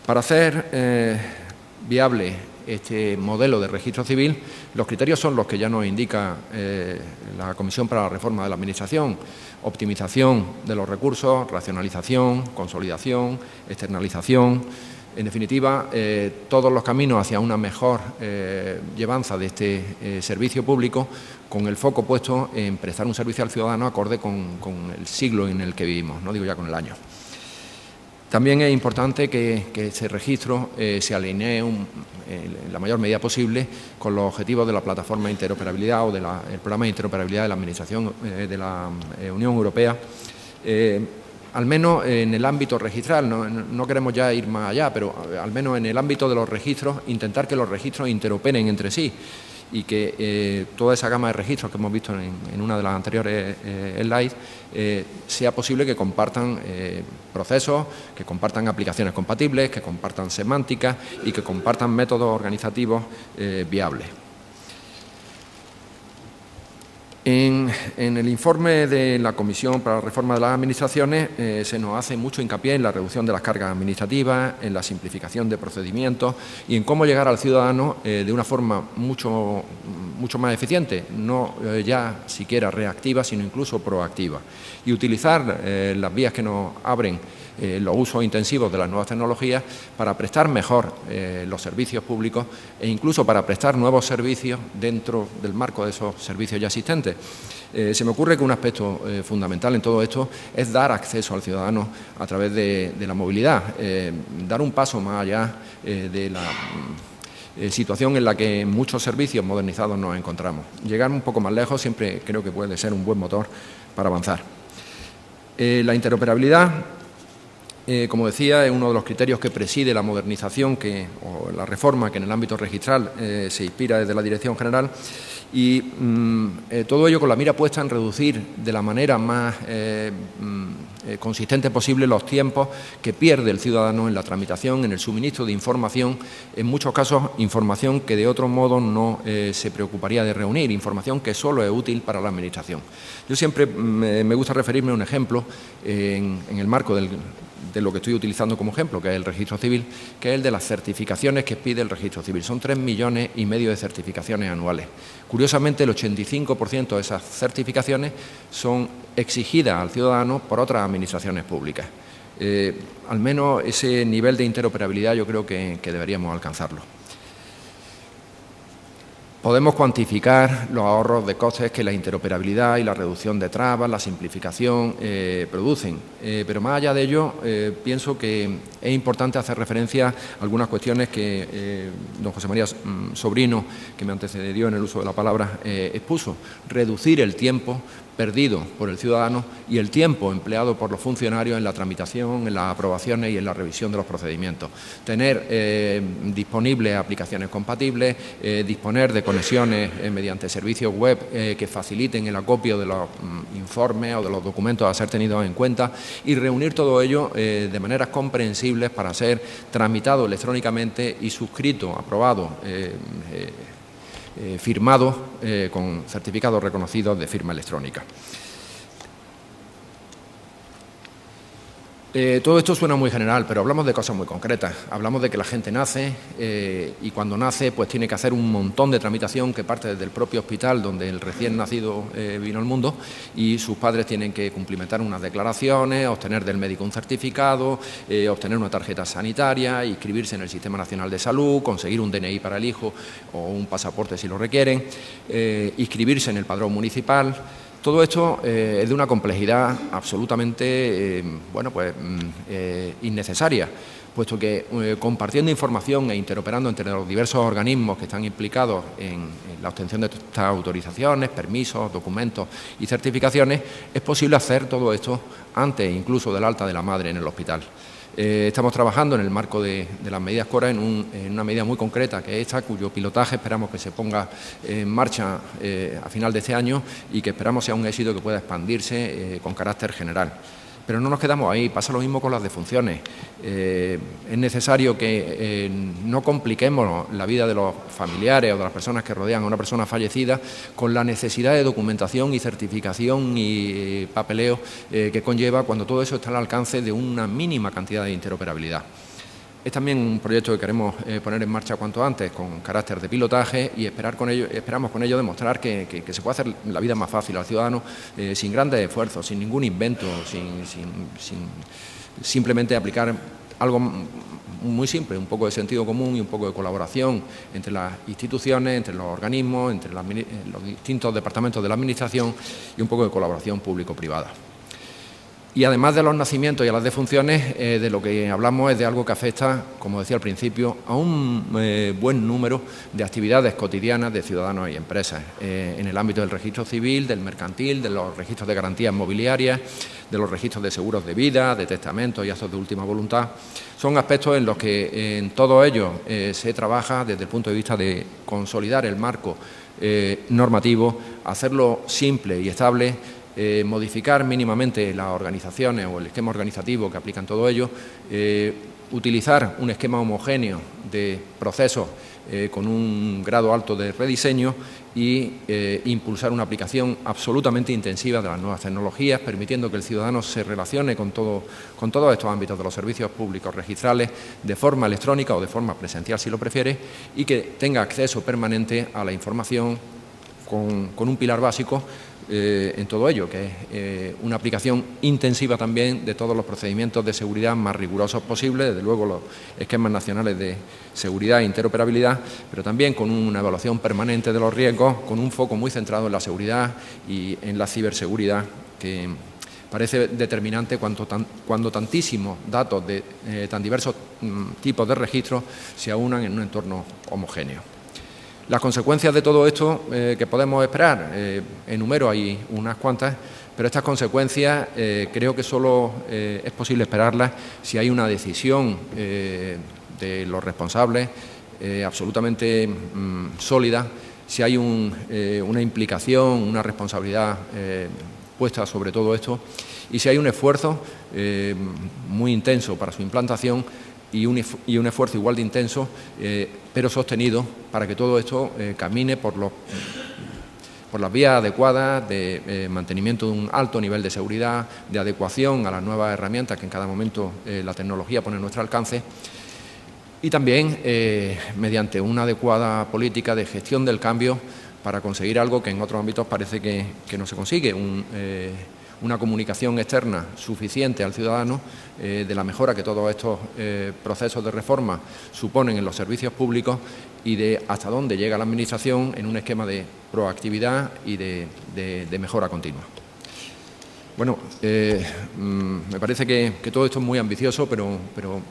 Para hacer viable este modelo de registro civil, los criterios son los que ya nos indica la Comisión para la Reforma de la Administración: optimización de los recursos, racionalización, consolidación, externalización. En definitiva, todos los caminos hacia una mejor llevanza de este servicio público, con el foco puesto en prestar un servicio al ciudadano acorde con el siglo en el que vivimos, no digo ya con el año. También es importante que ese registro se alinee en la mayor medida posible con los objetivos de la plataforma de interoperabilidad o del programa de interoperabilidad de la Administración de la Unión Europea, al menos en el ámbito registral. No queremos ya ir más allá, pero al menos en el ámbito de los registros, intentar que los registros interoperen entre sí y que toda esa gama de registros que hemos visto en una de las anteriores slides sea posible que compartan procesos, que compartan aplicaciones compatibles, que compartan semánticas y que compartan métodos organizativos viables. En el informe de la Comisión para la Reforma de las Administraciones se nos hace mucho hincapié en la reducción de las cargas administrativas, en la simplificación de procedimientos y en cómo llegar al ciudadano de una forma mucho más eficiente, no ya siquiera reactiva, sino incluso proactiva, y utilizar las vías que nos abren los usos intensivos de las nuevas tecnologías para prestar mejor los servicios públicos e incluso para prestar nuevos servicios dentro del marco de esos servicios ya existentes. Se me ocurre que un aspecto fundamental en todo esto es dar acceso al ciudadano a través de la movilidad, dar un paso más allá de la situación en la que en muchos servicios modernizados nos encontramos. Llegar un poco más lejos siempre creo que puede ser un buen motor para avanzar. La interoperabilidad, como decía, es uno de los criterios que preside la modernización o la reforma que en el ámbito registral se inspira desde la Dirección General, y todo ello con la mira puesta en reducir de la manera más consistente posible los tiempos que pierde el ciudadano en la tramitación, en el suministro de información, en muchos casos información que de otro modo no se preocuparía de reunir, información que solo es útil para la Administración. Yo siempre me gusta referirme a un ejemplo en el marco de lo que estoy utilizando como ejemplo, que es el registro civil, que es el de las certificaciones que pide el registro civil. Son 3,5 millones de certificaciones anuales. Curiosamente, el 85% de esas certificaciones son exigidas al ciudadano por otras administraciones públicas. Al menos ese nivel de interoperabilidad yo creo que deberíamos alcanzarlo. Podemos cuantificar los ahorros de costes que la interoperabilidad y la reducción de trabas, la simplificación producen, pero más allá de ello pienso que es importante hacer referencia a algunas cuestiones que don José María Sobrino, que me antecedió en el uso de la palabra, expuso. Reducir el tiempo perdido por el ciudadano y el tiempo empleado por los funcionarios en la tramitación, en las aprobaciones y en la revisión de los procedimientos. Tener disponibles aplicaciones compatibles, disponer de conexiones mediante servicios web que faciliten el acopio de los informes o de los documentos a ser tenidos en cuenta, y reunir todo ello de maneras comprensibles para ser tramitado electrónicamente y suscrito, aprobado, firmado con certificados reconocidos de firma electrónica. Todo esto suena muy general, pero hablamos de cosas muy concretas. Hablamos de que la gente nace y cuando nace pues tiene que hacer un montón de tramitación que parte desde el propio hospital donde el recién nacido vino al mundo, y sus padres tienen que cumplimentar unas declaraciones, obtener del médico un certificado, obtener una tarjeta sanitaria, inscribirse en el Sistema Nacional de Salud, conseguir un DNI para el hijo o un pasaporte si lo requieren, inscribirse en el padrón municipal. Todo esto es de una complejidad absolutamente innecesaria, puesto que compartiendo información e interoperando entre los diversos organismos que están implicados en la obtención de estas autorizaciones, permisos, documentos y certificaciones, es posible hacer todo esto antes incluso del alta de la madre en el hospital. Estamos trabajando en el marco de las medidas CORA en una medida muy concreta, que es esta, cuyo pilotaje esperamos que se ponga en marcha a final de este año y que esperamos sea un éxito que pueda expandirse con carácter general. Pero no nos quedamos ahí, pasa lo mismo con las defunciones. Es necesario que no compliquemos la vida de los familiares o de las personas que rodean a una persona fallecida con la necesidad de documentación y certificación y papeleo que conlleva cuando todo eso está al alcance de una mínima cantidad de interoperabilidad. Es también un proyecto que queremos poner en marcha cuanto antes, con carácter de pilotaje, y esperamos con ello demostrar que se puede hacer la vida más fácil al ciudadano sin grandes esfuerzos, sin ningún invento, simplemente aplicar algo muy simple, un poco de sentido común y un poco de colaboración entre las instituciones, entre los organismos, entre los distintos departamentos de la Administración y un poco de colaboración público-privada. Y además de los nacimientos y a las defunciones, de lo que hablamos es de algo que afecta, como decía al principio, a un buen número de actividades cotidianas de ciudadanos y empresas, en el ámbito del registro civil, del mercantil, de los registros de garantías mobiliarias, de los registros de seguros de vida, de testamentos y actos de última voluntad. Son aspectos en los que en todos ellos se trabaja desde el punto de vista de consolidar el marco normativo, hacerlo simple y estable, modificar mínimamente las organizaciones o el esquema organizativo que aplican todo ello, utilizar un esquema homogéneo de procesos con un grado alto de rediseño y impulsar una aplicación absolutamente intensiva de las nuevas tecnologías, permitiendo que el ciudadano se relacione con todos estos ámbitos de los servicios públicos registrales de forma electrónica o de forma presencial si lo prefiere, y que tenga acceso permanente a la información con un pilar básico en todo ello, que es una aplicación intensiva también de todos los procedimientos de seguridad más rigurosos posibles, desde luego los esquemas nacionales de seguridad e interoperabilidad, pero también con una evaluación permanente de los riesgos, con un foco muy centrado en la seguridad y en la ciberseguridad, que parece determinante cuando tantísimos datos de tan diversos tipos de registros se aunan en un entorno homogéneo. Las consecuencias de todo esto que podemos esperar, enumero ahí unas cuantas, pero estas consecuencias creo que solo es posible esperarlas si hay una decisión de los responsables absolutamente sólida, si hay una implicación, una responsabilidad puesta sobre todo esto, y si hay un esfuerzo muy intenso para su implantación y un esfuerzo igual de intenso, pero sostenido, para que todo esto camine por las vías adecuadas de mantenimiento de un alto nivel de seguridad, de adecuación a las nuevas herramientas que en cada momento la tecnología pone a nuestro alcance, y también mediante una adecuada política de gestión del cambio para conseguir algo que en otros ámbitos parece que no se consigue, una comunicación externa suficiente al ciudadano de la mejora que todos estos procesos de reforma suponen en los servicios públicos y de hasta dónde llega la Administración en un esquema de proactividad y de mejora continua. Bueno, me parece que todo esto es muy ambicioso, pero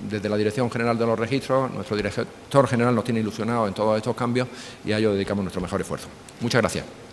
desde la Dirección General de los Registros, nuestro director general nos tiene ilusionados en todos estos cambios y a ello dedicamos nuestro mejor esfuerzo. Muchas gracias.